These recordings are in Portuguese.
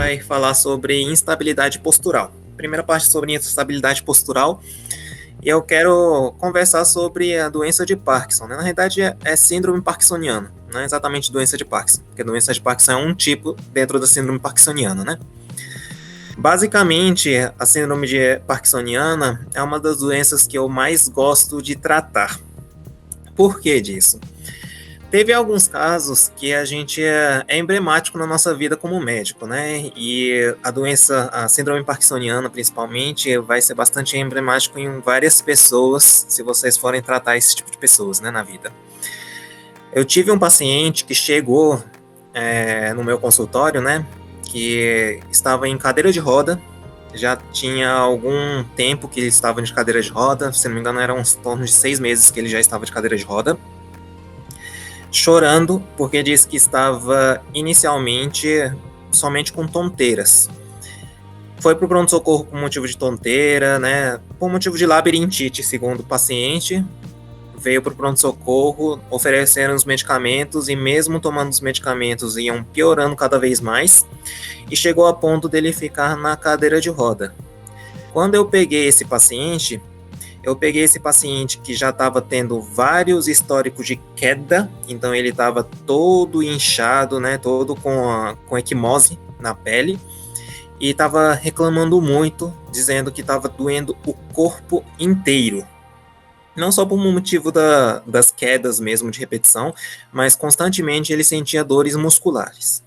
vai falar sobre instabilidade postural. Primeira parte sobre instabilidade postural, e eu quero conversar sobre a doença de Parkinson, né? Na realidade é síndrome parkinsoniana, não é exatamente doença de Parkinson, porque doença de Parkinson é um tipo dentro da síndrome parkinsoniana, né? Basicamente, a síndrome de parkinsoniana é uma das doenças que eu mais gosto de tratar. Por que disso? Teve alguns casos que a gente é emblemático na nossa vida como médico, né? E a doença, a síndrome parkinsoniana, principalmente, vai ser bastante emblemático em várias pessoas, se vocês forem tratar esse tipo de pessoas, né, na vida. Eu tive um paciente que chegou no meu consultório, né, que estava em cadeira de roda, já tinha algum tempo que ele estava de cadeira de roda, se não me engano, eram uns torno de 6 meses que ele já estava de cadeira de roda, chorando porque disse que estava inicialmente somente com tonteiras. Foi para o pronto-socorro por motivo de tonteira, né? Por motivo de labirintite, segundo o paciente. Veio para o pronto-socorro, ofereceram os medicamentos e mesmo tomando os medicamentos iam piorando cada vez mais e chegou a ponto dele ficar na cadeira de roda. Quando eu peguei esse paciente que já estava tendo vários históricos de queda, então ele estava todo inchado, né, todo com equimose na pele, e estava reclamando muito, dizendo que estava doendo o corpo inteiro. Não só por motivo das quedas mesmo de repetição, mas constantemente ele sentia dores musculares.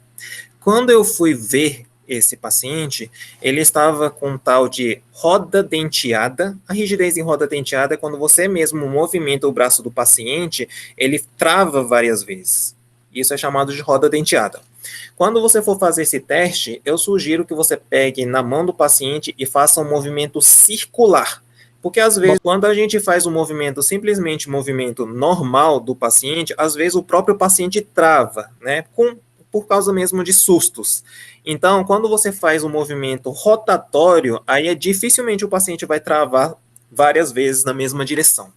Quando eu fui ver esse paciente, ele estava com tal de roda denteada. A rigidez em roda denteada é quando você mesmo movimenta o braço do paciente, ele trava várias vezes. Isso é chamado de roda denteada. Quando você for fazer esse teste, eu sugiro que você pegue na mão do paciente e faça um movimento circular. Porque às vezes, quando a gente faz um movimento, simplesmente movimento normal do paciente, às vezes o próprio paciente trava, né? Por causa mesmo de sustos. Então, quando você faz um movimento rotatório, aí dificilmente o paciente vai travar várias vezes na mesma direção.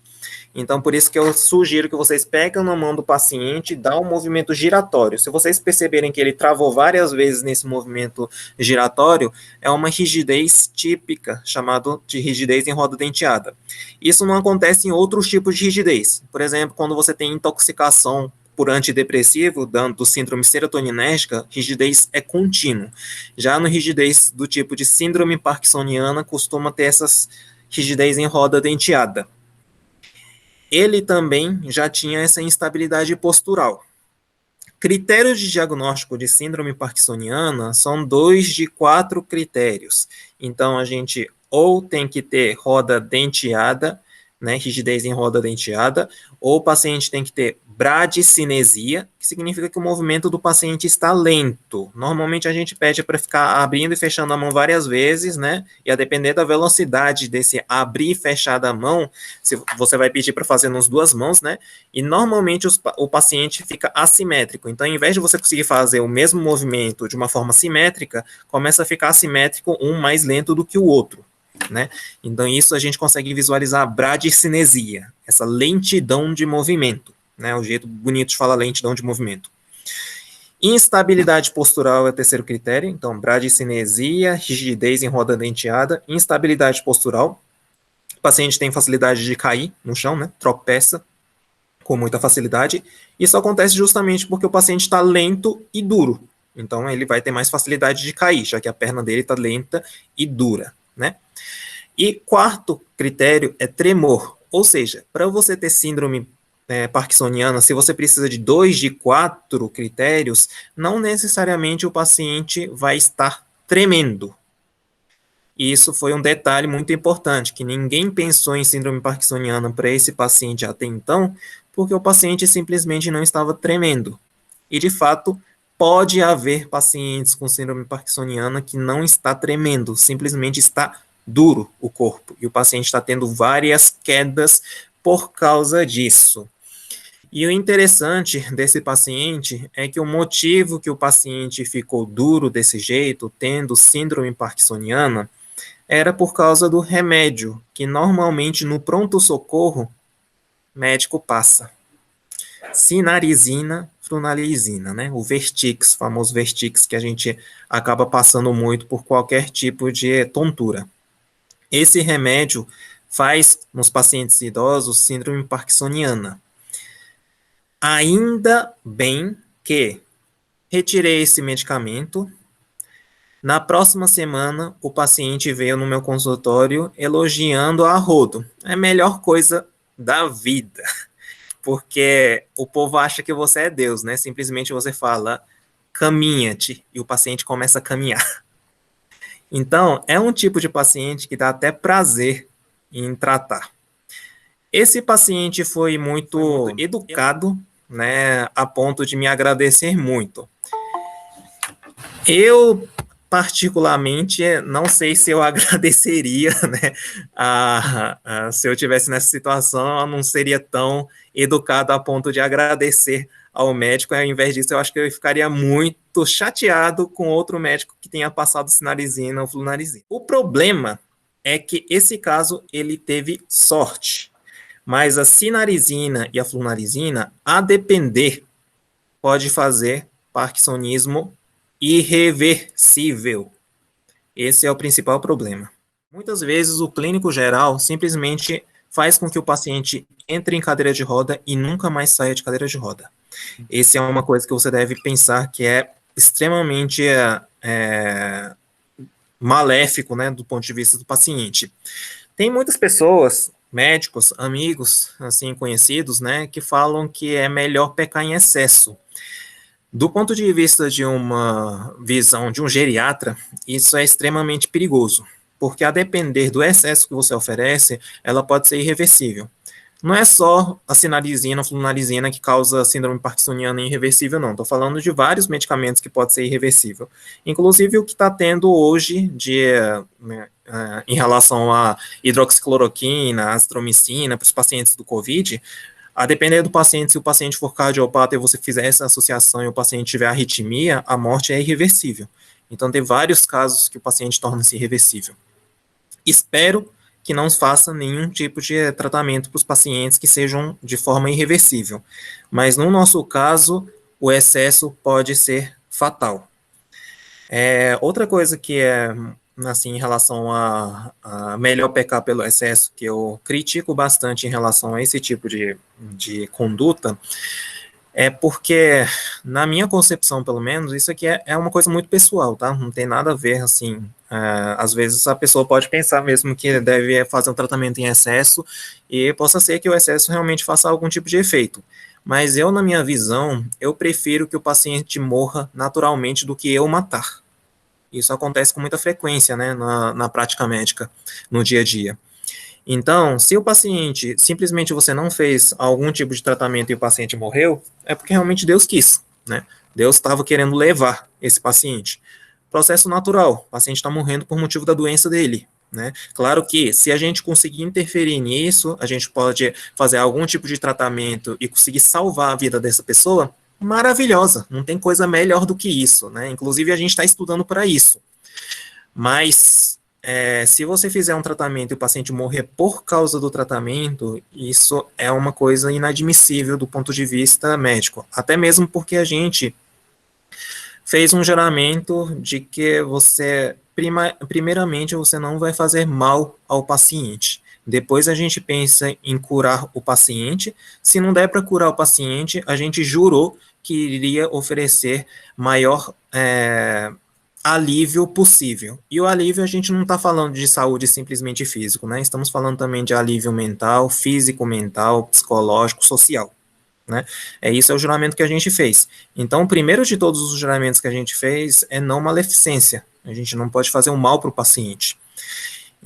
Então, por isso que eu sugiro que vocês peguem na mão do paciente e dá um movimento giratório. Se vocês perceberem que ele travou várias vezes nesse movimento giratório, é uma rigidez típica, chamada de rigidez em roda denteada. Isso não acontece em outros tipos de rigidez. Por exemplo, quando você tem intoxicação por antidepressivo, do síndrome serotoninérgica, rigidez é contínua. Já no rigidez do tipo de síndrome parkinsoniana, costuma ter essas rigidez em roda denteada. Ele também já tinha essa instabilidade postural. Critérios de diagnóstico de síndrome parkinsoniana são 2 de 4 critérios. Então, a gente ou tem que ter roda denteada, né, rigidez em roda denteada, ou o paciente tem que ter bradicinesia, que significa que o movimento do paciente está lento. Normalmente a gente pede para ficar abrindo e fechando a mão várias vezes, né? E a depender da velocidade desse abrir e fechar da mão, você vai pedir para fazer nas duas mãos, né? E normalmente o paciente fica assimétrico. Então, ao invés de você conseguir fazer o mesmo movimento de uma forma simétrica, começa a ficar assimétrico, um mais lento do que o outro. Né? Então, isso a gente consegue visualizar a bradicinesia, essa lentidão de movimento, né? O jeito bonito de falar lentidão de movimento. Instabilidade postural é o terceiro critério, então, bradicinesia, rigidez em roda denteada, instabilidade postural. O paciente tem facilidade de cair no chão, né? Tropeça com muita facilidade. Isso acontece justamente porque o paciente está lento e duro. Então, ele vai ter mais facilidade de cair, já que a perna dele está lenta e dura, né? E quarto critério é tremor, ou seja, para você ter síndrome parkinsoniana, se você precisa de 2 de 4 critérios, não necessariamente o paciente vai estar tremendo. E isso foi um detalhe muito importante, que ninguém pensou em síndrome parkinsoniana para esse paciente até então, porque o paciente simplesmente não estava tremendo. E, de fato, pode haver pacientes com síndrome parkinsoniana que não está tremendo, simplesmente está duro o corpo, e o paciente está tendo várias quedas por causa disso. E o interessante desse paciente é que o motivo que o paciente ficou duro desse jeito, tendo síndrome parkinsoniana, era por causa do remédio, que normalmente no pronto-socorro, médico passa. Cinarizina, flunalizina, né? O Vertix, famoso Vertix, que a gente acaba passando muito por qualquer tipo de tontura. Esse remédio faz, nos pacientes idosos, síndrome parkinsoniana. Ainda bem que retirei esse medicamento. Na próxima semana, o paciente veio no meu consultório elogiando a rodo. É a melhor coisa da vida, porque o povo acha que você é Deus, né? Simplesmente você fala, caminha-te, e o paciente começa a caminhar. Então, é um tipo de paciente que dá até prazer em tratar. Esse paciente foi muito educado, né, a ponto de me agradecer muito. Eu, particularmente, não sei se eu agradeceria, né, se eu tivesse nessa situação, eu não seria tão educado a ponto de agradecer ao médico, ao invés disso, eu acho que eu ficaria muito chateado com outro médico que tenha passado sinalizina ou flunarizina. O problema é que esse caso, ele teve sorte, mas a cinarizina e a flunarizina, a depender, pode fazer parkinsonismo irreversível. Esse é o principal problema. Muitas vezes o clínico geral simplesmente faz com que o paciente entre em cadeira de roda e nunca mais saia de cadeira de roda. Essa é uma coisa que você deve pensar que é extremamente maléfico, né, do ponto de vista do paciente. Tem muitas pessoas, médicos, amigos, assim, conhecidos, né, que falam que é melhor pecar em excesso. Do ponto de vista de uma visão de um geriatra, isso é extremamente perigoso, porque a depender do excesso que você oferece, ela pode ser irreversível. Não é só a sinalizina, a flunarizina que causa síndrome parkinsoniana irreversível, não. Estou falando de vários medicamentos que podem ser irreversível. Inclusive o que está tendo hoje em relação à hidroxicloroquina, azitromicina para os pacientes do COVID, a depender do paciente, se o paciente for cardiopata e você fizer essa associação e o paciente tiver arritmia, a morte é irreversível. Então, tem vários casos que o paciente torna-se irreversível. Espero que não faça nenhum tipo de tratamento para os pacientes que sejam de forma irreversível. Mas, no nosso caso, o excesso pode ser fatal. Outra coisa que é assim, em relação a melhor pecar pelo excesso, que eu critico bastante em relação a esse tipo de conduta, é porque, na minha concepção, pelo menos, isso aqui é uma coisa muito pessoal, tá? Não tem nada a ver, assim, às vezes a pessoa pode pensar mesmo que deve fazer um tratamento em excesso e possa ser que o excesso realmente faça algum tipo de efeito. Mas eu, na minha visão, eu prefiro que o paciente morra naturalmente do que eu matar. Isso acontece com muita frequência, né, na prática médica, no dia a dia. Então, se o paciente, simplesmente você não fez algum tipo de tratamento e o paciente morreu, é porque realmente Deus quis, né? Deus estava querendo levar esse paciente. Processo natural, o paciente está morrendo por motivo da doença dele, né? Claro que, se a gente conseguir interferir nisso, a gente pode fazer algum tipo de tratamento e conseguir salvar a vida dessa pessoa, maravilhosa, não tem coisa melhor do que isso, né? Inclusive, a gente está estudando para isso. Mas se você fizer um tratamento e o paciente morrer por causa do tratamento, isso é uma coisa inadmissível do ponto de vista médico. Até mesmo porque a gente fez um juramento de que você, primeiramente, você não vai fazer mal ao paciente. Depois a gente pensa em curar o paciente. Se não der para curar o paciente, a gente jurou que iria oferecer maior alívio possível. E o alívio a gente não está falando de saúde simplesmente físico, né? Estamos falando também de alívio mental, físico, mental, psicológico, social, né? Isso é o juramento que a gente fez. Então, o primeiro de todos os juramentos que a gente fez é não maleficência. A gente não pode fazer um mal para o paciente.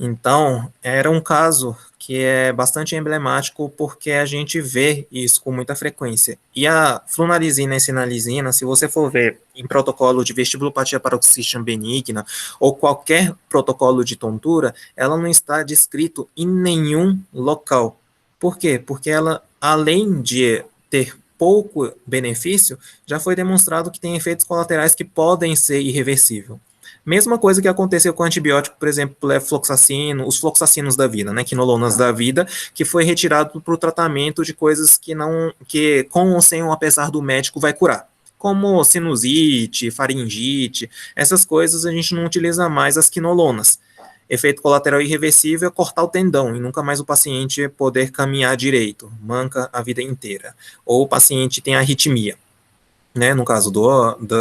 Então, era um caso que é bastante emblemático porque a gente vê isso com muita frequência. E a flunarizina e sinalizina, se você for ver em protocolo de vestibulopatia paroxística benigna ou qualquer protocolo de tontura, ela não está descrito em nenhum local. Por quê? Porque ela, além de ter pouco benefício, já foi demonstrado que tem efeitos colaterais que podem ser irreversíveis. Mesma coisa que aconteceu com o antibiótico, por exemplo, levofloxacino, os floxacinos da vida, né, quinolonas da vida, que foi retirado para o tratamento de coisas que com ou sem ou apesar do médico vai curar. Como sinusite, faringite, essas coisas a gente não utiliza mais as quinolonas. Efeito colateral irreversível é cortar o tendão e nunca mais o paciente poder caminhar direito, manca a vida inteira. Ou o paciente tem arritmia, né, no caso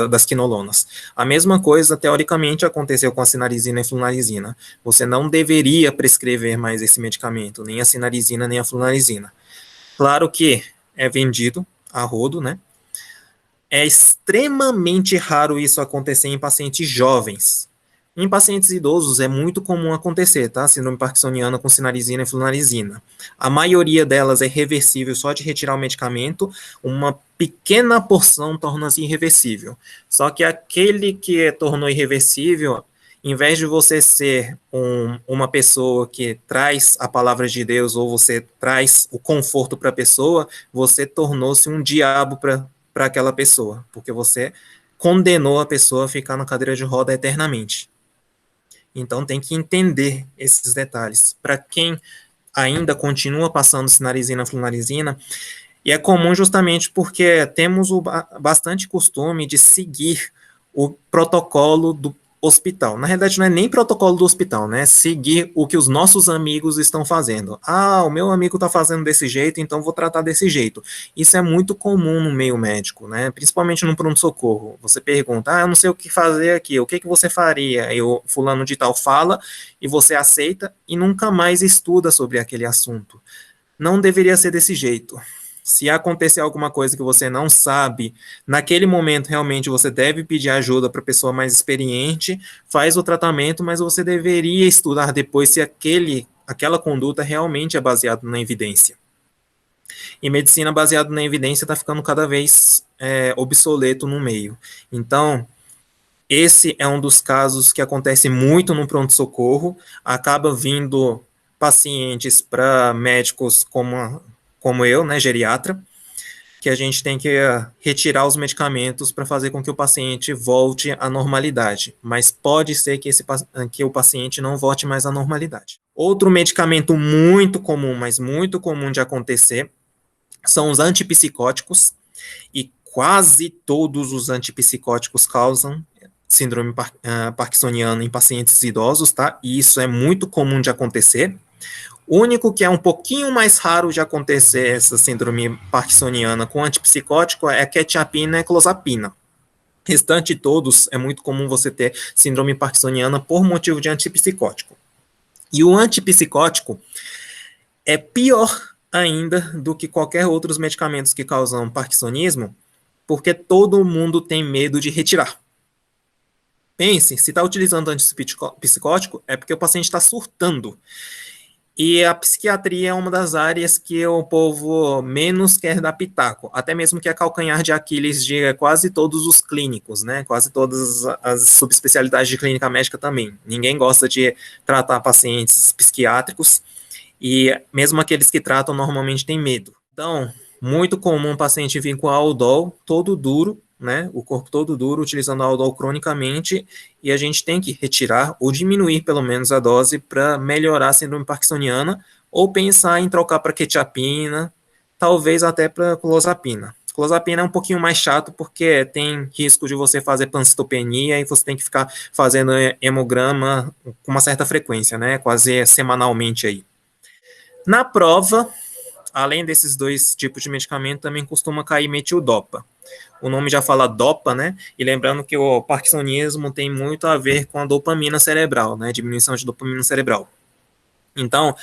das quinolonas. A mesma coisa, teoricamente, aconteceu com a cinnarizina e flunarizina. Você não deveria prescrever mais esse medicamento, nem a cinnarizina, nem a flunarizina. Claro que é vendido a rodo, né? É extremamente raro isso acontecer em pacientes jovens. Em pacientes idosos é muito comum acontecer, tá? Síndrome parkinsoniana com cinnarizina e flunarizina. A maioria delas é reversível só de retirar o medicamento, uma pequena porção torna-se irreversível. Só que aquele que tornou irreversível, em vez de você ser uma pessoa que traz a palavra de Deus ou você traz o conforto para a pessoa, você tornou-se um diabo para aquela pessoa, porque você condenou a pessoa a ficar na cadeira de roda eternamente. Então tem que entender esses detalhes. Para quem ainda continua passando cinnarizina, flunarizina, e é comum justamente porque temos bastante costume de seguir o protocolo do hospital. Na realidade, não é nem protocolo do hospital, né? Seguir o que os nossos amigos estão fazendo. Ah, o meu amigo está fazendo desse jeito, então vou tratar desse jeito. Isso é muito comum no meio médico, né? Principalmente no pronto-socorro. Você pergunta, eu não sei o que fazer aqui, o que você faria? E o fulano de tal fala, e você aceita, e nunca mais estuda sobre aquele assunto. Não deveria ser desse jeito. Se acontecer alguma coisa que você não sabe, naquele momento realmente você deve pedir ajuda para a pessoa mais experiente, faz o tratamento, mas você deveria estudar depois se aquela conduta realmente é baseada na evidência. E medicina baseada na evidência está ficando cada vez obsoleto no meio. Então, esse é um dos casos que acontece muito no pronto-socorro, acaba vindo pacientes para médicos como eu, né, geriatra, que a gente tem que retirar os medicamentos para fazer com que o paciente volte à normalidade, mas pode ser que o paciente não volte mais à normalidade. Outro medicamento muito comum, mas muito comum de acontecer, são os antipsicóticos, e quase todos os antipsicóticos causam síndrome parkinsoniana em pacientes idosos, tá? E isso é muito comum de acontecer. O único que é um pouquinho mais raro de acontecer essa síndrome parkinsoniana com antipsicótico é a quetiapina e clozapina. Restante todos, é muito comum você ter síndrome parkinsoniana por motivo de antipsicótico. E o antipsicótico é pior ainda do que qualquer outros medicamentos que causam parkinsonismo, porque todo mundo tem medo de retirar. Pense, se está utilizando antipsicótico, é porque o paciente está surtando. E a psiquiatria é uma das áreas que o povo menos quer dar pitaco, até mesmo que é calcanhar de Aquiles de quase todos os clínicos, né? Quase todas as subespecialidades de clínica médica também. Ninguém gosta de tratar pacientes psiquiátricos e mesmo aqueles que tratam normalmente têm medo. Então, muito comum o paciente vir com aldol todo duro, né, o corpo todo duro, utilizando aldol cronicamente, e a gente tem que retirar ou diminuir pelo menos a dose para melhorar a síndrome parkinsoniana, ou pensar em trocar para quetiapina, talvez até para clozapina. Clozapina é um pouquinho mais chato porque tem risco de você fazer pancitopenia e você tem que ficar fazendo hemograma com uma certa frequência, né, quase semanalmente aí. Na prova, além desses dois tipos de medicamento, também costuma cair metildopa. O nome já fala dopa, né? E lembrando que o parkinsonismo tem muito a ver com a dopamina cerebral, né? Diminuição de dopamina cerebral. Então,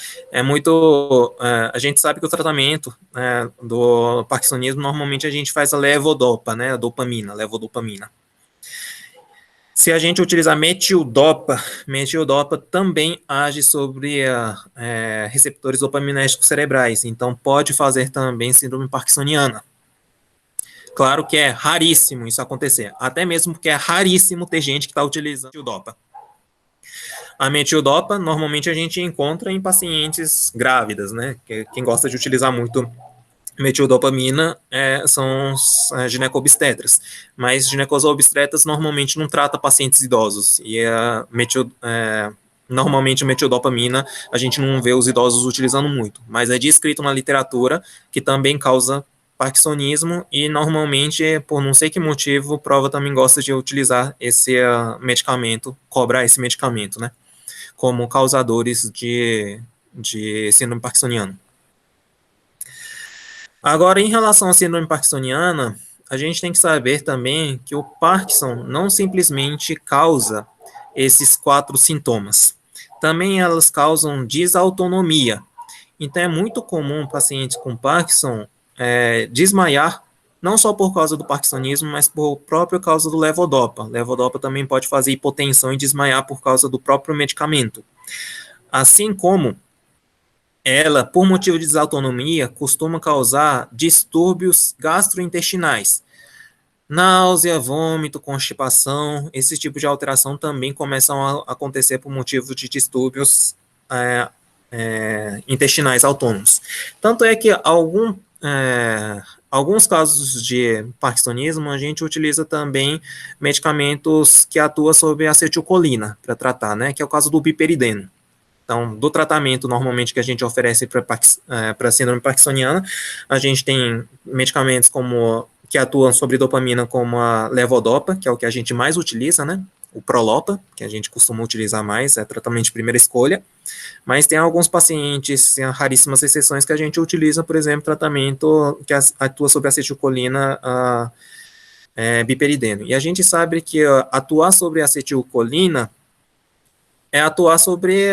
a gente sabe que o tratamento do parkinsonismo, normalmente a gente faz a levodopa, né? A levodopamina. Se a gente utilizar metildopa também age sobre receptores dopaminérgicos cerebrais, então pode fazer também síndrome parkinsoniana. Claro que é raríssimo isso acontecer, até mesmo porque é raríssimo ter gente que está utilizando metildopa. A metildopa, normalmente a gente encontra em pacientes grávidas, né? Quem gosta de utilizar muito Metildopamina são os ginecobstetras, mas ginecobstetras normalmente não trata pacientes idosos, e normalmente a metildopamina a gente não vê os idosos utilizando muito, mas é descrito na literatura que também causa parkinsonismo, e normalmente, por não sei que motivo, prova também gosta de utilizar esse medicamento, cobrar esse medicamento, né, como causadores de síndrome parkinsoniana. Agora, em relação à síndrome parkinsoniana, a gente tem que saber também que o Parkinson não simplesmente causa esses 4 sintomas. Também elas causam desautonomia. Então, é muito comum pacientes com Parkinson desmaiar, não só por causa do parkinsonismo, mas por própria causa do levodopa. Levodopa também pode fazer hipotensão e desmaiar por causa do próprio medicamento. Assim como ela, por motivo de desautonomia, costuma causar distúrbios gastrointestinais. Náusea, vômito, constipação, esse tipo de alteração também começam a acontecer por motivo de distúrbios intestinais autônomos. Tanto é que alguns casos de parkinsonismo, a gente utiliza também medicamentos que atuam sobre acetilcolina para tratar, né, que é o caso do biperideno. Então, do tratamento normalmente que a gente oferece para síndrome parkinsoniana, a gente tem medicamentos que atuam sobre dopamina, como a levodopa, que é o que a gente mais utiliza, né? O Prolopa, que a gente costuma utilizar mais, é tratamento de primeira escolha. Mas tem alguns pacientes, raríssimas exceções, que a gente utiliza, por exemplo, tratamento que atua sobre acetilcolina, biperideno. E a gente sabe que atuar sobre acetilcolina é atuar sobre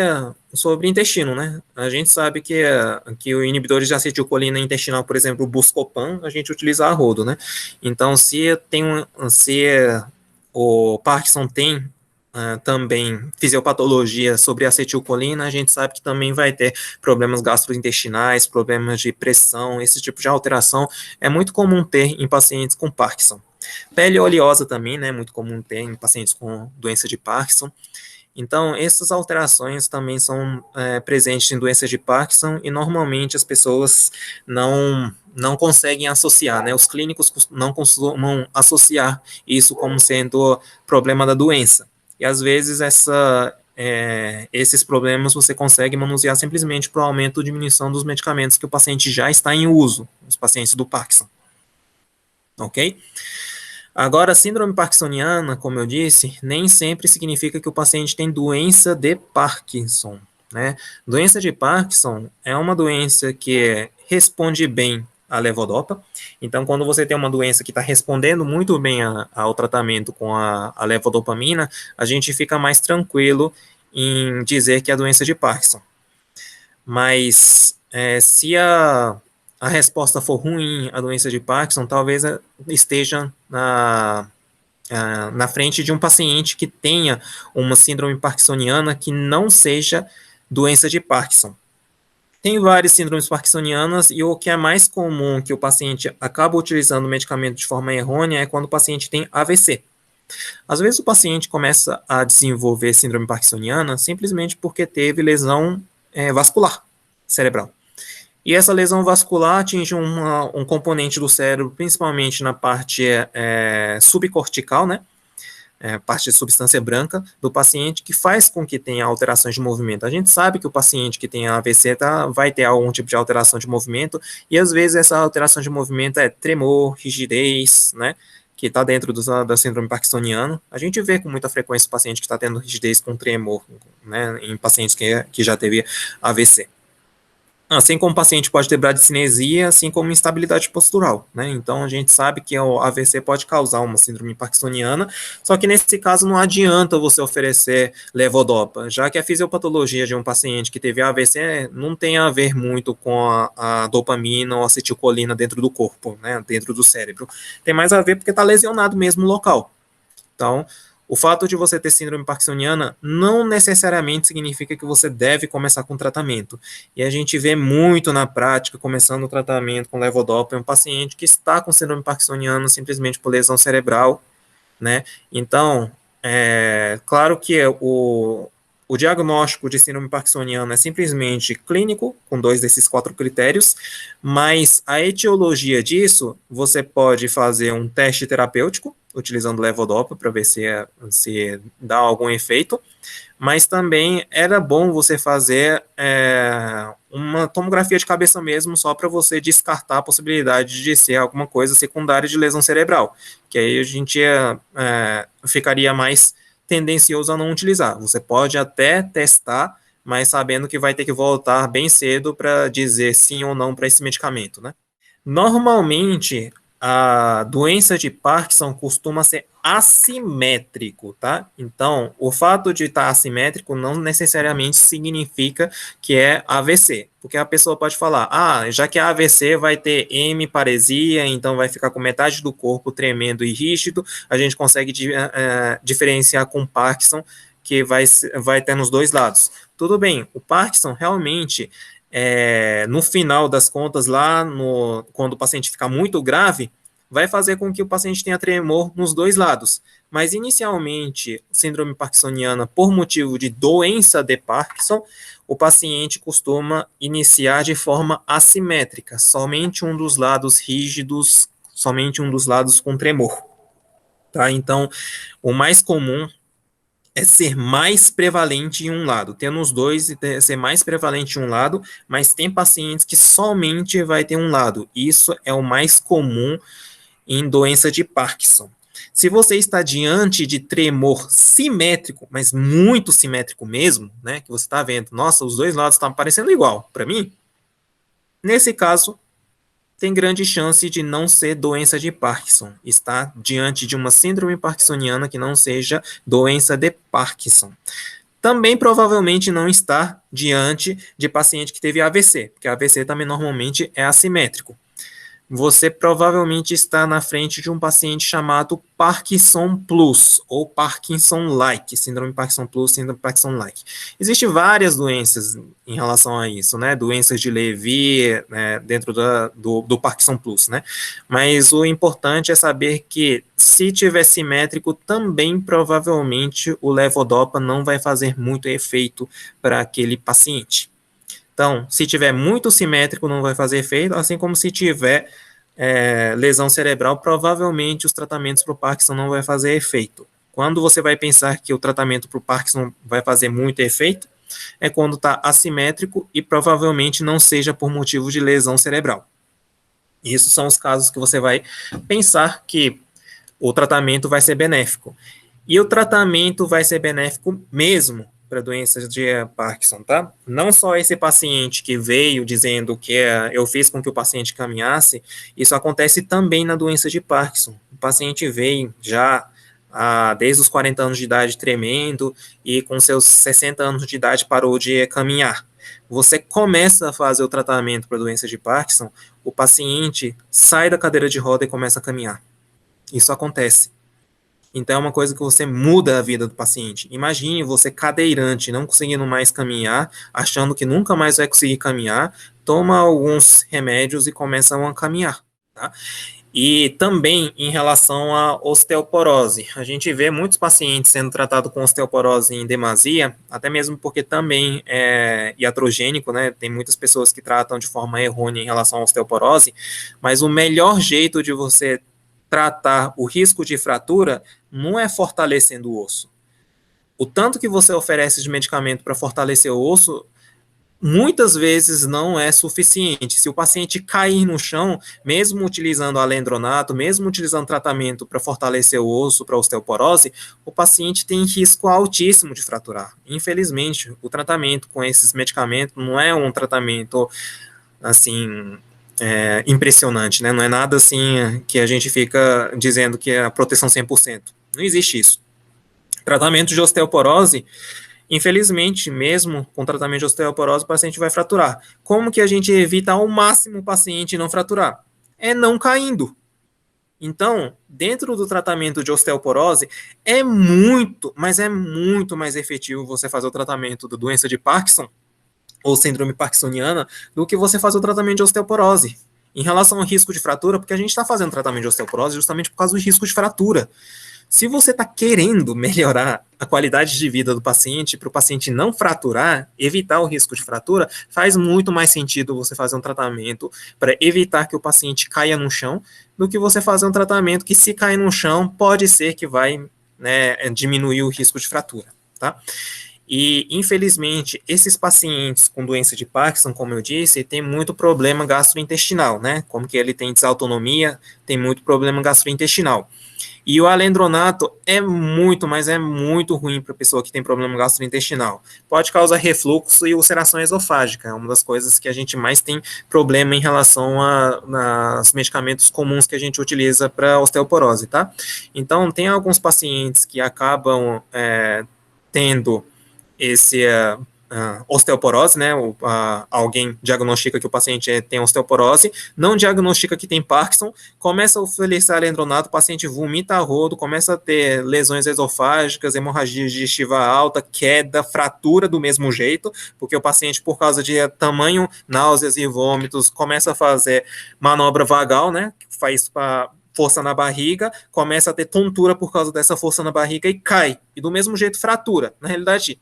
intestino, né? A gente sabe que o inibidores de acetilcolina intestinal, por exemplo, o Buscopan, a gente utiliza a rodo, né? Então, se o Parkinson tem também fisiopatologia sobre acetilcolina, a gente sabe que também vai ter problemas gastrointestinais, problemas de pressão, esse tipo de alteração é muito comum ter em pacientes com Parkinson. Pele oleosa também, né? Muito comum ter em pacientes com doença de Parkinson. Então, essas alterações também são presentes em doenças de Parkinson, e normalmente as pessoas não conseguem associar, né? Os clínicos não costumam associar isso como sendo problema da doença. E às vezes esses problemas você consegue manusear simplesmente por aumento ou diminuição dos medicamentos que o paciente já está em uso, os pacientes do Parkinson. Ok? Agora, a síndrome parkinsoniana, como eu disse, nem sempre significa que o paciente tem doença de Parkinson, né? Doença de Parkinson é uma doença que responde bem à levodopa. Então, quando você tem uma doença que está respondendo muito bem ao tratamento com a levodopamina, a gente fica mais tranquilo em dizer que é a doença de Parkinson. Mas se a resposta for ruim à doença de Parkinson, talvez esteja na frente de um paciente que tenha uma síndrome parkinsoniana que não seja doença de Parkinson. Tem várias síndromes parkinsonianas, e o que é mais comum que o paciente acaba utilizando o medicamento de forma errônea é quando o paciente tem AVC. Às vezes o paciente começa a desenvolver síndrome parkinsoniana simplesmente porque teve lesão vascular cerebral. E essa lesão vascular atinge um componente do cérebro, principalmente na parte subcortical, né? Parte de substância branca do paciente, que faz com que tenha alterações de movimento. A gente sabe que o paciente que tem AVC vai ter algum tipo de alteração de movimento, e às vezes essa alteração de movimento é tremor, rigidez, né? Que está dentro da síndrome parkinsoniana. A gente vê com muita frequência o paciente que está tendo rigidez com tremor, né? Em pacientes que já teve AVC. Assim como o paciente pode ter bradicinesia, assim como instabilidade postural, né? Então, a gente sabe que o AVC pode causar uma síndrome parkinsoniana, só que nesse caso não adianta você oferecer levodopa, já que a fisiopatologia de um paciente que teve AVC não tem a ver muito com a dopamina ou acetilcolina dentro do corpo, né? Dentro do cérebro. Tem mais a ver porque está lesionado mesmo o local. Então, o fato de você ter síndrome parkinsoniana não necessariamente significa que você deve começar com tratamento. E a gente vê muito na prática, começando o tratamento com levodopa, um paciente que está com síndrome parkinsoniana simplesmente por lesão cerebral, né? Então, claro que o o diagnóstico de síndrome parkinsoniana é simplesmente clínico, com 2 desses 4 critérios, mas a etiologia disso, você pode fazer um teste terapêutico, utilizando levodopa, para ver se dá algum efeito, mas também era bom você fazer uma tomografia de cabeça mesmo, só para você descartar a possibilidade de ser alguma coisa secundária de lesão cerebral, que aí a gente ficaria mais tendencioso a não utilizar. Você pode até testar, mas sabendo que vai ter que voltar bem cedo para dizer sim ou não para esse medicamento, né? Normalmente, a doença de Parkinson costuma ser assimétrico, tá? Então, o fato de estar assimétrico não necessariamente significa que é AVC, porque a pessoa pode falar, já que é AVC vai ter hemiparesia, então vai ficar com metade do corpo tremendo e rígido, a gente consegue diferenciar com Parkinson, que vai ter nos dois lados. Tudo bem, o Parkinson realmente no final das contas, quando o paciente fica muito grave, vai fazer com que o paciente tenha tremor nos dois lados. Mas, inicialmente, síndrome parkinsoniana, por motivo de doença de Parkinson, o paciente costuma iniciar de forma assimétrica, somente um dos lados rígidos, somente um dos lados com tremor. Tá? Então, o mais comum é ser mais prevalente em um lado, tendo os dois e ser mais prevalente em um lado, mas tem pacientes que somente vai ter um lado. Isso é o mais comum em doença de Parkinson. Se você está diante de tremor simétrico, mas muito simétrico mesmo, né, que você está vendo, nossa, os dois lados estão parecendo igual, para mim, nesse caso, tem grande chance de não ser doença de Parkinson, está diante de uma síndrome parkinsoniana que não seja doença de Parkinson. Também provavelmente não está diante de paciente que teve AVC, porque AVC também normalmente é assimétrico. Você provavelmente está na frente de um paciente chamado Parkinson Plus, ou Parkinson-like, síndrome Parkinson Plus, síndrome Parkinson-like. Existem várias doenças em relação a isso, né, doenças de Levy, né, dentro do Parkinson Plus, né, mas o importante é saber que, se tiver simétrico, também provavelmente o levodopa não vai fazer muito efeito para aquele paciente. Então, se tiver muito simétrico, não vai fazer efeito, assim como se tiver lesão cerebral, provavelmente os tratamentos para o Parkinson não vai fazer efeito. Quando você vai pensar que o tratamento para o Parkinson vai fazer muito efeito, é quando está assimétrico e provavelmente não seja por motivo de lesão cerebral. Isso são os casos que você vai pensar que o tratamento vai ser benéfico. E o tratamento vai ser benéfico mesmo para doenças de Parkinson, tá? Não só esse paciente que veio dizendo que eu fiz com que o paciente caminhasse, isso acontece também na doença de Parkinson. O paciente veio já desde os 40 anos de idade tremendo e com seus 60 anos de idade parou de caminhar. Você começa a fazer o tratamento para doença de Parkinson, o paciente sai da cadeira de roda e começa a caminhar. Isso acontece. Então, é uma coisa que você muda a vida do paciente. Imagine você cadeirante, não conseguindo mais caminhar, achando que nunca mais vai conseguir caminhar, toma alguns remédios e começa a caminhar, tá? E também em relação à osteoporose. A gente vê muitos pacientes sendo tratados com osteoporose em demasia, até mesmo porque também é iatrogênico, né? Tem muitas pessoas que tratam de forma errônea em relação à osteoporose, mas o melhor jeito de você tratar o risco de fratura não é fortalecendo o osso. O tanto que você oferece de medicamento para fortalecer o osso, muitas vezes não é suficiente. Se o paciente cair no chão, mesmo utilizando alendronato, mesmo utilizando tratamento para fortalecer o osso, para osteoporose, o paciente tem risco altíssimo de fraturar. Infelizmente, o tratamento com esses medicamentos não é um tratamento, assim, impressionante, né? Não é nada assim que a gente fica dizendo que é a proteção 100%. Não existe isso. Tratamento de osteoporose, infelizmente, mesmo com tratamento de osteoporose, o paciente vai fraturar. Como que a gente evita ao máximo o paciente não fraturar? É não caindo. Então, dentro do tratamento de osteoporose, é muito mais efetivo você fazer o tratamento da doença de Parkinson ou síndrome parkinsoniana do que você fazer o tratamento de osteoporose. Em relação ao risco de fratura, porque a gente está fazendo tratamento de osteoporose justamente por causa do risco de fratura. Se você está querendo melhorar a qualidade de vida do paciente, para o paciente não fraturar, evitar o risco de fratura, faz muito mais sentido você fazer um tratamento para evitar que o paciente caia no chão, do que você fazer um tratamento que, se cair no chão, pode ser que vai, né, diminuir o risco de fratura, tá? E, infelizmente, esses pacientes com doença de Parkinson, como eu disse, tem muito problema gastrointestinal, né? Como que ele tem desautonomia, tem muito problema gastrointestinal. E o alendronato é muito, mas é muito ruim para a pessoa que tem problema gastrointestinal. Pode causar refluxo e ulceração esofágica, é uma das coisas que a gente mais tem problema em relação aos medicamentos comuns que a gente utiliza para osteoporose, tá? Então, tem alguns pacientes que acabam tendo esse osteoporose, né? Alguém diagnostica que o paciente tem osteoporose, não diagnostica que tem Parkinson, começa a oferecer alendronato, o paciente vomita a rodo, começa a ter lesões esofágicas, hemorragia digestiva alta, queda, fratura do mesmo jeito, porque o paciente, por causa de tamanho, náuseas e vômitos, começa a fazer manobra vagal, né? Que faz força na barriga, começa a ter tontura por causa dessa força na barriga e cai. E do mesmo jeito fratura. Na realidade,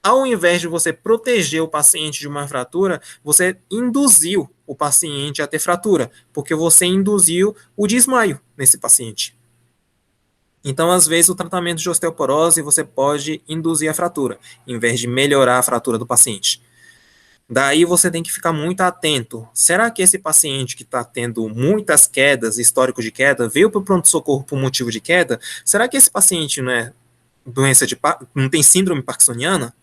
ao invés de você proteger o paciente de uma fratura, você induziu o paciente a ter fratura, porque você induziu o desmaio nesse paciente. Então, às vezes, o tratamento de osteoporose, você pode induzir a fratura, em vez de melhorar a fratura do paciente. Daí você tem que ficar muito atento. Será que esse paciente que está tendo muitas quedas, histórico de queda, veio para o pronto-socorro por motivo de queda? Será que esse paciente não tem síndrome parkinsoniana?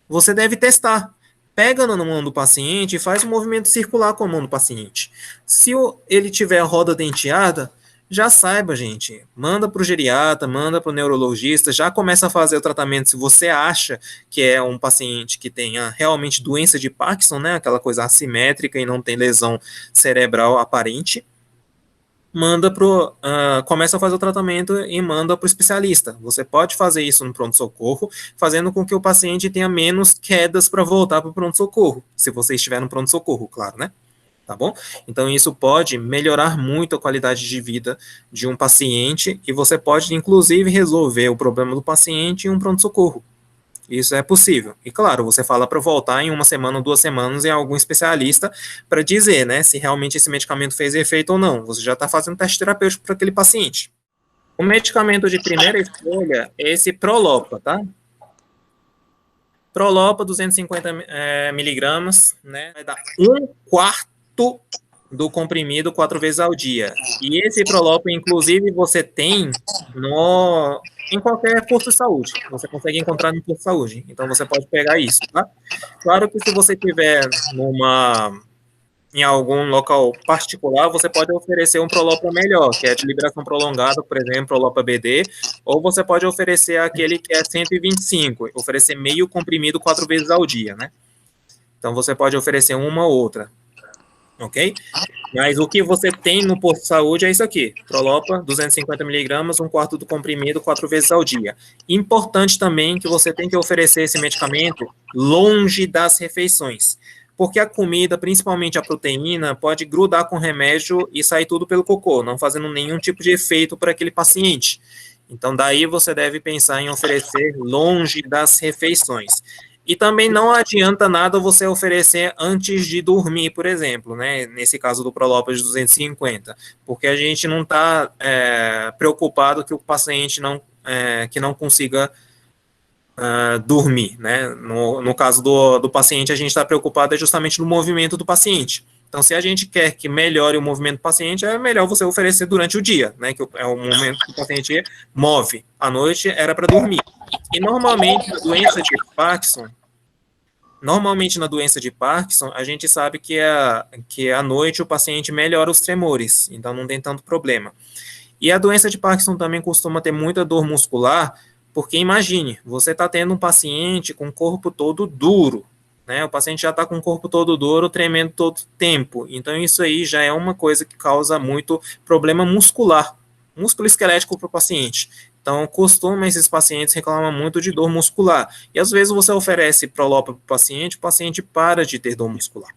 Você deve testar. Pega na mão do paciente e faz um movimento circular com a mão do paciente. Se ele tiver a roda denteada, já saiba, gente, manda para o geriatra, manda para o neurologista, já começa a fazer o tratamento. Se você acha que é um paciente que tenha realmente doença de Parkinson, né, aquela coisa assimétrica e não tem lesão cerebral aparente, começa a fazer o tratamento e manda para o especialista. Você pode fazer isso no pronto-socorro, fazendo com que o paciente tenha menos quedas para voltar para o pronto-socorro, se você estiver no pronto-socorro, claro, né? Tá bom? Então, isso pode melhorar muito a qualidade de vida de um paciente e você pode, inclusive, resolver o problema do paciente em um pronto-socorro. Isso é possível. E, claro, você fala para voltar em 1 semana ou 2 semanas em algum especialista para dizer, né, se realmente esse medicamento fez efeito ou não. Você já está fazendo teste terapêutico para aquele paciente. O medicamento de primeira escolha é esse Prolopa, tá? Prolopa, 250 miligramas, né? Vai dar 1/4 do comprimido 4 vezes ao dia. E esse Prolopa, inclusive, você tem em qualquer posto de saúde. Você consegue encontrar no posto de saúde. Então, você pode pegar isso, tá? Claro que se você tiver em algum local particular, você pode oferecer um Prolopa melhor, que é de liberação prolongada, por exemplo, Prolopa BD, ou você pode oferecer aquele que é 125, oferecer meio comprimido 4 vezes ao dia, né? Então, você pode oferecer uma ou outra, ok? Mas o que você tem no posto de saúde é isso aqui, Prolopa, 250 miligramas, 1/4 do comprimido, 4 vezes ao dia. Importante também que você tem que oferecer esse medicamento longe das refeições, porque a comida, principalmente a proteína, pode grudar com o remédio e sair tudo pelo cocô, não fazendo nenhum tipo de efeito para aquele paciente. Então, daí você deve pensar em oferecer longe das refeições. E também não adianta nada você oferecer antes de dormir, por exemplo, né? Nesse caso do Prolopa de 250, porque a gente não está preocupado que o paciente que não consiga dormir, né? No caso do paciente, a gente está preocupado justamente no movimento do paciente. Então, se a gente quer que melhore o movimento do paciente, é melhor você oferecer durante o dia, né? Que é o momento que o paciente move. À noite era para dormir. E normalmente na doença de Parkinson, a gente sabe que à noite o paciente melhora os tremores, então não tem tanto problema. E a doença de Parkinson também costuma ter muita dor muscular, porque imagine, você está tendo um paciente com o corpo todo duro, né? O paciente já está com o corpo todo duro, tremendo todo o tempo. Então isso aí já é uma coisa que causa muito problema muscular, músculo esquelético para o paciente. Então, costuma esses pacientes reclamam muito de dor muscular. E às vezes você oferece Prolopa para o paciente para de ter dor muscular.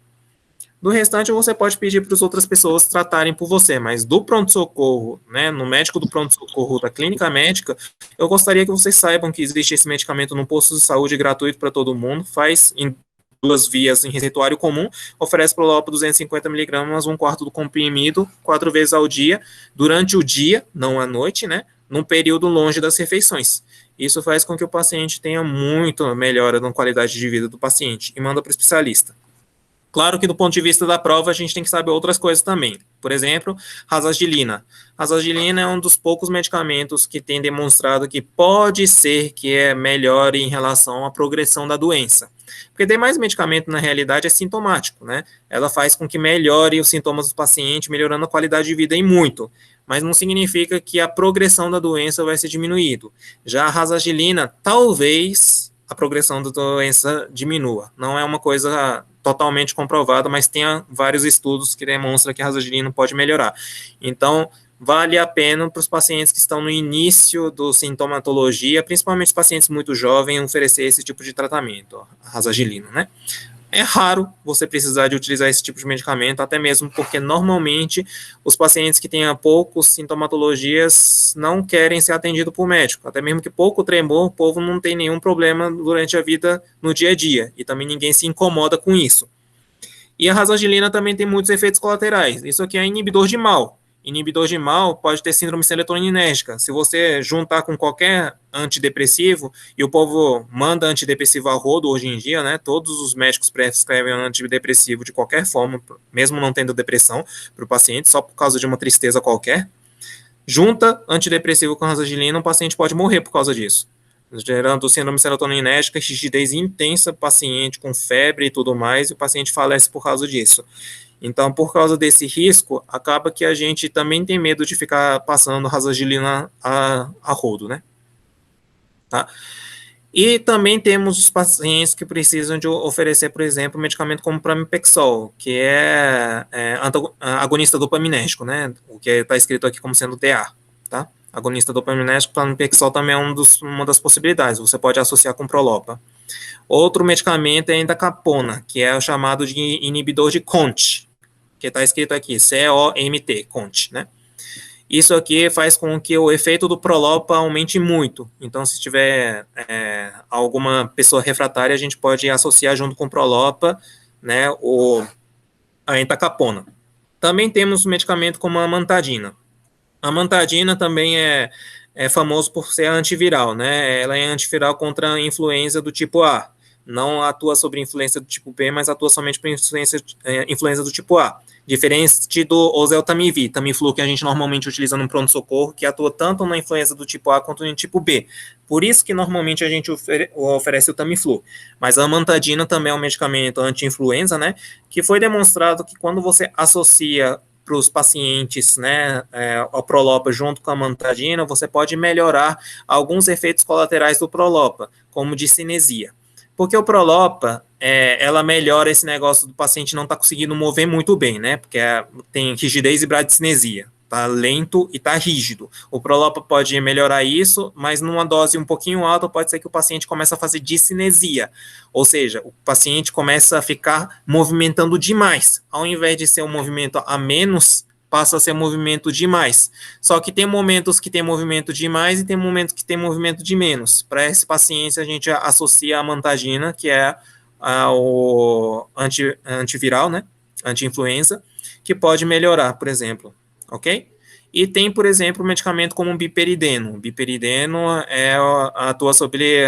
Do restante, você pode pedir para as outras pessoas tratarem por você, mas do pronto-socorro, né, no médico do pronto-socorro da clínica médica, eu gostaria que vocês saibam que existe esse medicamento no posto de saúde gratuito para todo mundo, faz em 2 vias em receituário comum, oferece Prolopa 250mg, 1/4 do comprimido, 4 vezes ao dia, durante o dia, não à noite, né, num período longe das refeições. Isso faz com que o paciente tenha muito melhora na qualidade de vida do paciente e manda para o especialista. Claro que do ponto de vista da prova, a gente tem que saber outras coisas também. Por exemplo, Razagilina. Razagilina é um dos poucos medicamentos que tem demonstrado que pode ser que é melhor em relação à progressão da doença. Porque demais medicamento, na realidade, é sintomático, né? Ela faz com que melhore os sintomas do paciente, melhorando a qualidade de vida em muito. Mas não significa que a progressão da doença vai ser diminuído. Já a Razagilina, talvez a progressão da doença diminua. Não é uma coisa totalmente comprovada, mas tem vários estudos que demonstram que a Razagilina pode melhorar. Então, vale a pena para os pacientes que estão no início da sintomatologia, principalmente os pacientes muito jovens, oferecer esse tipo de tratamento, a Razagilina, né? É raro você precisar de utilizar esse tipo de medicamento, até mesmo porque normalmente os pacientes que têm poucos sintomatologias não querem ser atendidos por médico, até mesmo que pouco tremor, o povo não tem nenhum problema durante a vida no dia a dia, e também ninguém se incomoda com isso. E a Razagilina também tem muitos efeitos colaterais, isso aqui é inibidor de mal. Inibidor de mal pode ter síndrome serotoninérgica. Se você juntar com qualquer antidepressivo, e o povo manda antidepressivo a rodo hoje em dia, né? Todos os médicos prescrevem antidepressivo de qualquer forma, mesmo não tendo depressão, para o paciente, só por causa de uma tristeza qualquer. Junta antidepressivo com Razagilina, o paciente pode morrer por causa disso, gerando síndrome serotoninérgica, rigidez intensa, paciente com febre e tudo mais, e o paciente falece por causa disso. Então, por causa desse risco, acaba que a gente também tem medo de ficar passando Razagilina a rodo, né? Tá? E também temos os pacientes que precisam de oferecer, por exemplo, medicamento como Pramipexol, que é agonista dopaminérgico, né? O que está escrito aqui como sendo DA, tá? Agonista dopaminérgico, Pramipexol também é uma das possibilidades, você pode associar com Prolopa. Outro medicamento é a Indacapona, que é o chamado de inibidor de COMT, que está escrito aqui, COMT, COMT, né? Isso aqui faz com que o efeito do Prolopa aumente muito. Então, se tiver alguma pessoa refratária, a gente pode associar junto com o Prolopa, né, a Entacapona. Também temos um medicamento como a Amantadina. A Amantadina também é famoso por ser antiviral, né? Ela é antiviral contra a influenza do tipo A. Não atua sobre influenza do tipo B, mas atua somente para influenza do tipo A. Diferente do oseltamivir, Tamiflu, que a gente normalmente utiliza no pronto-socorro, que atua tanto na influenza do tipo A quanto no tipo B. Por isso que normalmente a gente oferece o Tamiflu. Mas a Amantadina também é um medicamento anti-influenza, né? Que foi demonstrado que quando você associa para os pacientes, né, a Prolopa junto com a Amantadina, você pode melhorar alguns efeitos colaterais do Prolopa, como discinesia. Porque o Prolopa, ela melhora esse negócio do paciente não estar conseguindo mover muito bem, né? Porque tem rigidez e bradicinesia. Tá lento e tá rígido. O Prolopa pode melhorar isso, mas numa dose um pouquinho alta pode ser que o paciente comece a fazer discinesia. Ou seja, o paciente começa a ficar movimentando demais. Ao invés de ser um movimento a menos, passa a ser movimento demais. Só que tem momentos que tem movimento demais e tem momentos que tem movimento de menos. Para esse paciente, a gente associa a Amantadina, que é o antiviral, né? Anti-influenza, que pode melhorar, por exemplo. Ok? E tem, por exemplo, um medicamento como o biperideno. O biperideno atua sobre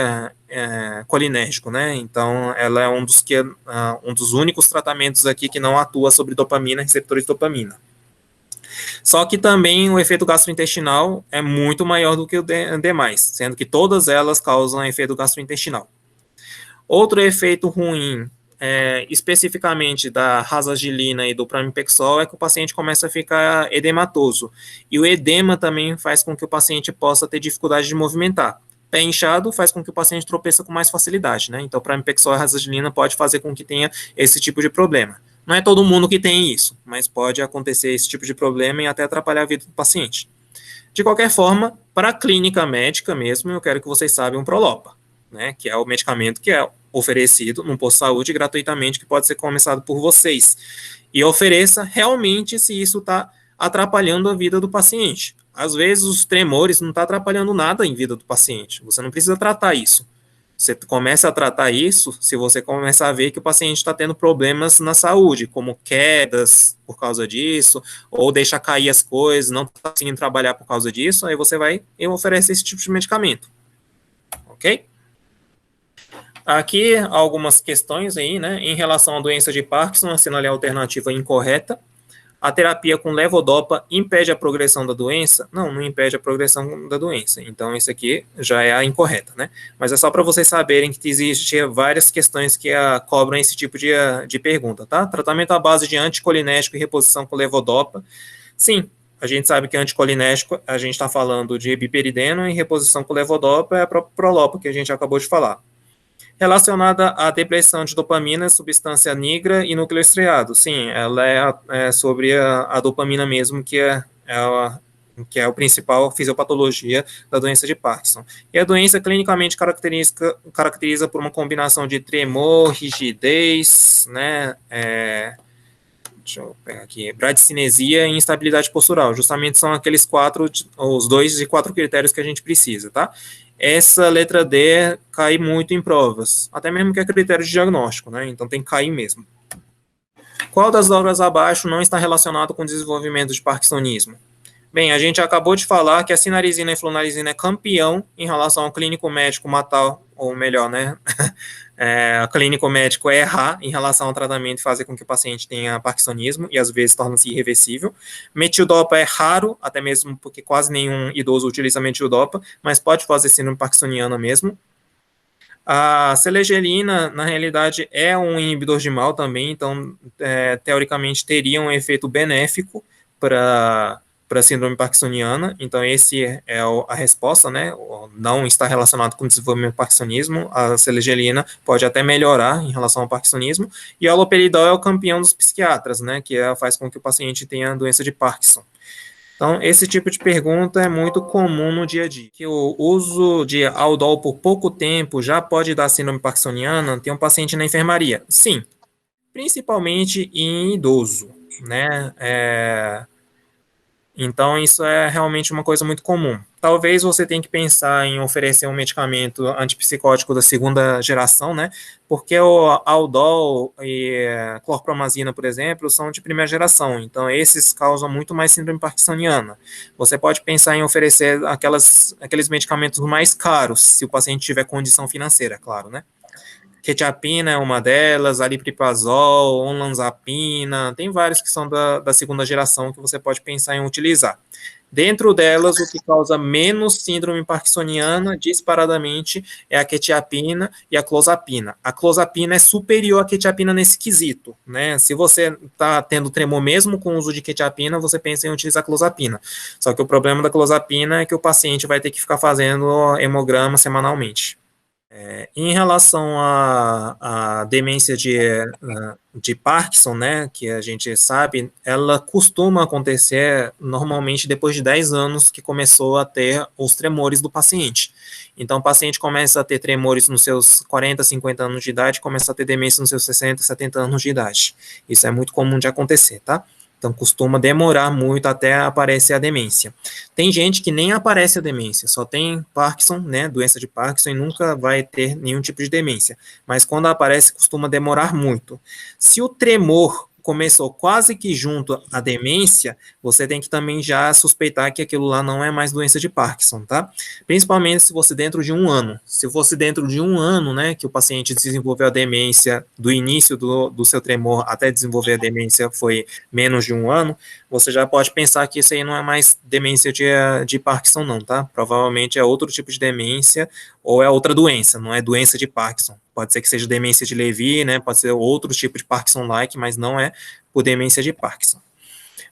colinérgico, né? Então, ela é um dos únicos tratamentos aqui que não atua sobre dopamina, receptores de dopamina. Só que também o efeito gastrointestinal é muito maior do que o demais, sendo que todas elas causam efeito gastrointestinal. Outro efeito ruim, especificamente da Razagilina e do Pramipexol, é que o paciente começa a ficar edematoso. E o edema também faz com que o paciente possa ter dificuldade de movimentar. Pé inchado faz com que o paciente tropeça com mais facilidade, né? Então, Pramipexol e Razagilina pode fazer com que tenha esse tipo de problema. Não é todo mundo que tem isso, mas pode acontecer esse tipo de problema e até atrapalhar a vida do paciente. De qualquer forma, para a clínica médica mesmo, eu quero que vocês saibam o Prolopa, né, que é o medicamento que é oferecido no posto de saúde gratuitamente, que pode ser começado por vocês. e ofereça realmente se isso está atrapalhando a vida do paciente. Às vezes, os tremores não estão atrapalhando nada em vida do paciente. Você não precisa tratar isso. Você começa a tratar isso se você começar a ver que o paciente está tendo problemas na saúde, como quedas por causa disso, ou deixa cair as coisas, não está conseguindo trabalhar por causa disso, aí você vai e oferece esse tipo de medicamento. Ok? Aqui algumas questões aí, né? Em relação à doença de Parkinson, assinalei a alternativa incorreta. A terapia com levodopa impede a progressão da doença? Não, não impede a progressão da doença. Então, isso aqui já é a incorreta, né? Mas é só para vocês saberem que existem várias questões que cobram esse tipo de pergunta, tá? Tratamento à base de anticolinéstico e reposição com levodopa. Sim, a gente sabe que anticolinéstico, a gente está falando de biperideno e reposição com levodopa é a própria Prolopa, que a gente acabou de falar. Relacionada à depressão de dopamina, substância nigra e núcleo estriado. Sim, ela é sobre a dopamina mesmo, que é o principal fisiopatologia da doença de Parkinson. E a doença clinicamente caracteriza por uma combinação de tremor, rigidez, né, deixa eu pegar aqui, bradicinesia e instabilidade postural. Justamente são aqueles os 2 e 4 critérios que a gente precisa, tá? Essa letra D cai muito em provas, até mesmo que é critério de diagnóstico, né? Então tem que cair mesmo. Qual das obras abaixo não está relacionado com o desenvolvimento de parkinsonismo? Bem, a gente acabou de falar que a sinarizina e flunarizina é campeão em relação ao clínico médico matar, ou melhor, né? O clínico médico errar em relação ao tratamento e fazer com que o paciente tenha parkinsonismo e às vezes torna-se irreversível. Metildopa é raro, até mesmo porque quase nenhum idoso utiliza metildopa, mas pode fazer síndrome parkinsoniana mesmo. A selegelina, na realidade, é um inibidor de mal também, então, teoricamente, teria um efeito benéfico para a síndrome parkinsoniana, então esse é a resposta, né, não está relacionado com o desenvolvimento do parkinsonismo, a selegelina pode até melhorar em relação ao parkinsonismo, e o haloperidol é o campeão dos psiquiatras, né, que faz com que o paciente tenha a doença de Parkinson. Então, esse tipo de pergunta é muito comum no dia a dia. Que o uso de Aldol por pouco tempo já pode dar síndrome parkinsoniana? Tem um paciente na enfermaria? Sim, principalmente em idoso, né? Então, isso é realmente uma coisa muito comum. Talvez você tenha que pensar em oferecer um medicamento antipsicótico da segunda geração, né? Porque o Aldol e clorpromazina, por exemplo, são de primeira geração. Então, esses causam muito mais síndrome parkinsoniana. Você pode pensar em oferecer aqueles medicamentos mais caros, se o paciente tiver condição financeira, claro, né? Quetiapina é uma delas, aripiprazol, olanzapina, tem vários que são da segunda geração que você pode pensar em utilizar. Dentro delas, o que causa menos síndrome parkinsoniana, disparadamente, é a quetiapina e a clozapina. A clozapina é superior à quetiapina nesse quesito, né? Se você está tendo tremor mesmo com o uso de quetiapina, você pensa em utilizar a clozapina. Só que o problema da clozapina é que o paciente vai ter que ficar fazendo hemograma semanalmente. Em relação à demência de Parkinson, né, que a gente sabe, ela costuma acontecer normalmente depois de 10 anos que começou a ter os tremores do paciente. Então, o paciente começa a ter tremores nos seus 40, 50 anos de idade, começa a ter demência nos seus 60, 70 anos de idade. Isso é muito comum de acontecer, tá? Então, costuma demorar muito até aparecer a demência. Tem gente que nem aparece a demência, só tem Parkinson, né, doença de Parkinson, e nunca vai ter nenhum tipo de demência. Mas quando aparece, costuma demorar muito. Se o tremor começou quase que junto à demência, você tem que também já suspeitar que aquilo lá não é mais doença de Parkinson, tá? Principalmente se você dentro de um ano. Se fosse dentro de um ano, né, que o paciente desenvolveu a demência, do início do seu tremor até desenvolver a demência foi menos de um ano, você já pode pensar que isso aí não é mais demência de Parkinson não, tá? Provavelmente é outro tipo de demência ou é outra doença, não é doença de Parkinson. Pode ser que seja demência de Lewy, né? Pode ser outro tipo de Parkinson-like, mas não é por demência de Parkinson.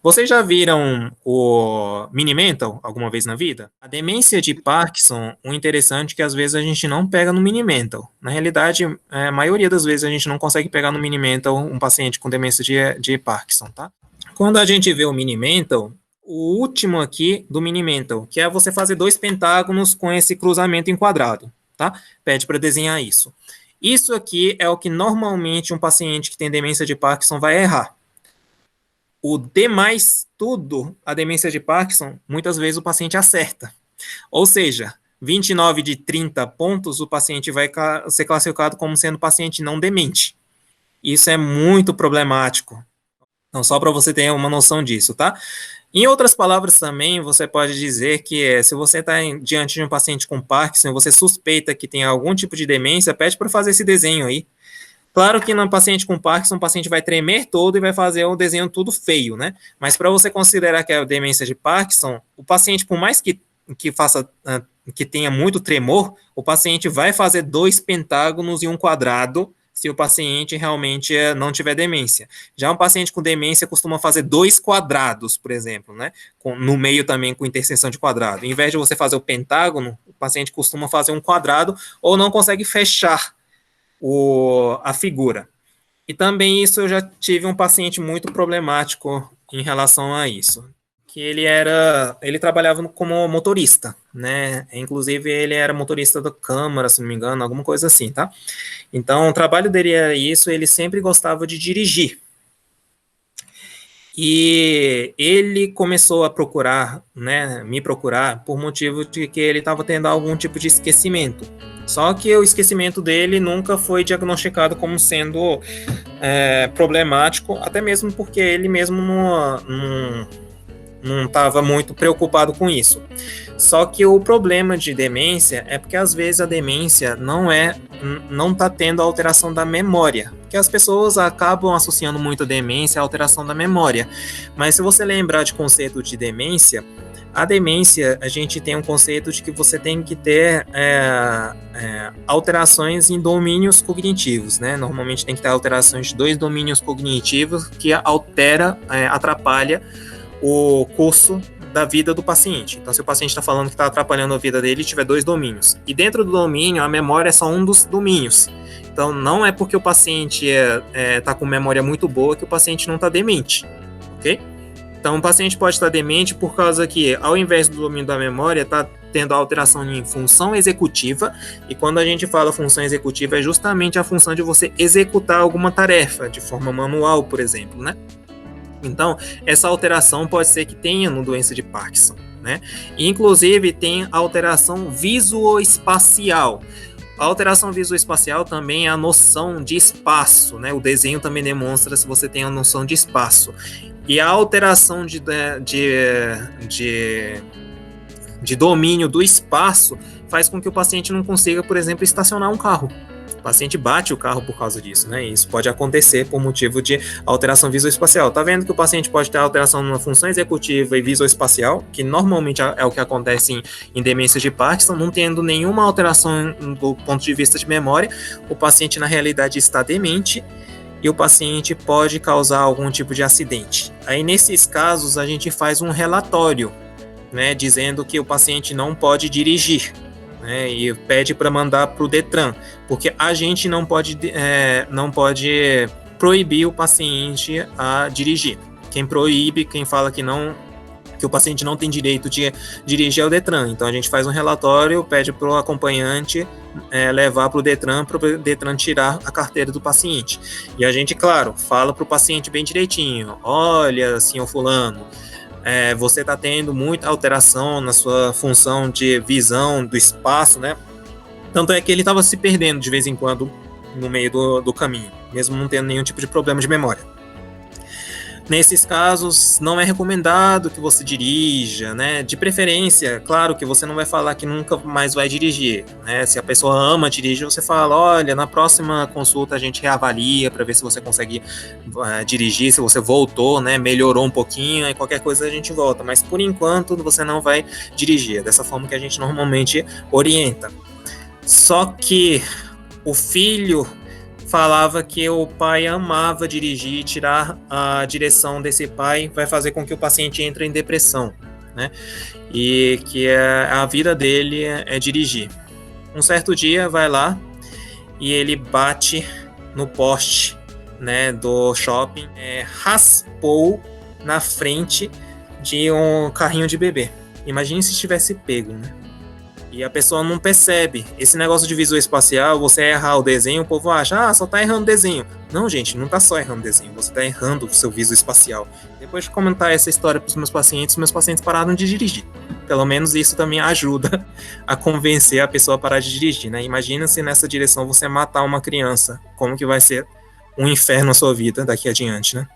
Vocês já viram o Mini-Mental alguma vez na vida? A demência de Parkinson, o interessante é que às vezes a gente não pega no Mini-Mental. Na realidade, a maioria das vezes a gente não consegue pegar no Mini-Mental um paciente com demência de Parkinson, tá? Quando a gente vê o Mini-Mental, o último aqui do Mini-Mental, que é você fazer 2 pentágonos com esse cruzamento enquadrado, tá? Pede para desenhar isso. Isso aqui é o que normalmente um paciente que tem demência de Parkinson vai errar. o D mais tudo, a demência de Parkinson, muitas vezes o paciente acerta. Ou seja, 29 de 30 pontos, o paciente vai ser classificado como sendo paciente não demente. Isso é muito problemático. Então, só para você ter uma noção disso, tá? Em outras palavras também, você pode dizer que se você está diante de um paciente com Parkinson, você suspeita que tem algum tipo de demência, pede para fazer esse desenho aí. Claro que no paciente com Parkinson, o paciente vai tremer todo e vai fazer o desenho tudo feio, né? Mas para você considerar que é a demência de Parkinson, o paciente, por mais que faça, que tenha muito tremor, o paciente vai fazer 2 pentágonos e um quadrado se o paciente realmente não tiver demência. Já um paciente com demência costuma fazer 2 quadrados, por exemplo, né? No meio também com interseção de quadrado. Em vez de você fazer o pentágono, o paciente costuma fazer um quadrado ou não consegue fechar a figura. E também isso eu já tive um paciente muito problemático em relação a isso. Que ele trabalhava como motorista, né? Inclusive ele era motorista da Câmara, se não me engano, alguma coisa assim, tá? Então o trabalho dele era isso, ele sempre gostava de dirigir. E ele começou a procurar, né, me procurar, por motivo de que ele estava tendo algum tipo de esquecimento. Só que o esquecimento dele nunca foi diagnosticado como sendo problemático, até mesmo porque ele mesmo não estava muito preocupado com isso. Só que o problema de demência é porque às vezes a demência não está tendo alteração da memória, porque as pessoas acabam associando muito a demência à alteração da memória. Mas se você lembrar de conceito de demência, a demência, a gente tem um conceito de que você tem que ter alterações em domínios cognitivos, né? Normalmente tem que ter alterações de 2 domínios cognitivos que atrapalha o curso da vida do paciente. Então, se o paciente está falando que está atrapalhando a vida dele, tiver 2 domínios. E dentro do domínio, a memória é só um dos domínios. Então, não é porque o paciente está com memória muito boa que o paciente não está demente, ok? Então, o paciente pode estar demente por causa que, ao invés do domínio da memória, está tendo alteração em função executiva, e quando a gente fala função executiva, é justamente a função de você executar alguma tarefa, de forma manual, por exemplo, né? Então, essa alteração pode ser que tenha no doença de Parkinson, né? Inclusive, tem alteração visoespacial. A alteração visoespacial também é a noção de espaço, né? O desenho também demonstra se você tem a noção de espaço. E a alteração de domínio do espaço faz com que o paciente não consiga, por exemplo, estacionar um carro. O paciente bate o carro por causa disso, né? E isso pode acontecer por motivo de alteração visoespacial. Tá vendo que o paciente pode ter alteração na função executiva e visoespacial, que normalmente é o que acontece em demência de Parkinson, não tendo nenhuma alteração do ponto de vista de memória, o paciente na realidade está demente e o paciente pode causar algum tipo de acidente. Aí nesses casos a gente faz um relatório, né, dizendo que o paciente não pode dirigir. E pede para mandar para o Detran, porque a gente não pode proibir o paciente a dirigir. Quem proíbe, quem fala que o paciente não tem direito de dirigir é o Detran. Então a gente faz um relatório, pede para o acompanhante levar para o Detran tirar a carteira do paciente. E a gente, claro, fala para o paciente bem direitinho: olha, senhor fulano, você está tendo muita alteração na sua função de visão do espaço, né? Tanto é que ele estava se perdendo de vez em quando no meio do caminho, mesmo não tendo nenhum tipo de problema de memória. Nesses casos, não é recomendado que você dirija, né? De preferência, claro que você não vai falar que nunca mais vai dirigir, né? Se a pessoa ama dirigir, você fala: olha, na próxima consulta a gente reavalia para ver se você consegue dirigir, se você voltou, né? Melhorou um pouquinho, e qualquer coisa a gente volta. Mas por enquanto você não vai dirigir. É dessa forma que a gente normalmente orienta. Só que o filho falava que o pai amava dirigir, tirar a direção desse pai vai fazer com que o paciente entre em depressão, né? E que a vida dele é dirigir. Um certo dia vai lá e ele bate no poste, né, do shopping, raspou na frente de um carrinho de bebê. Imagine se tivesse pego, né? E a pessoa não percebe. Esse negócio de visão espacial, você errar o desenho, o povo acha, só tá errando o desenho. Não, gente, não tá só errando o desenho, você tá errando o seu visão espacial. Depois de comentar essa história pros meus pacientes pararam de dirigir. Pelo menos isso também ajuda a convencer a pessoa a parar de dirigir, né? Imagina se nessa direção você matar uma criança. Como que vai ser um inferno a sua vida daqui adiante, né?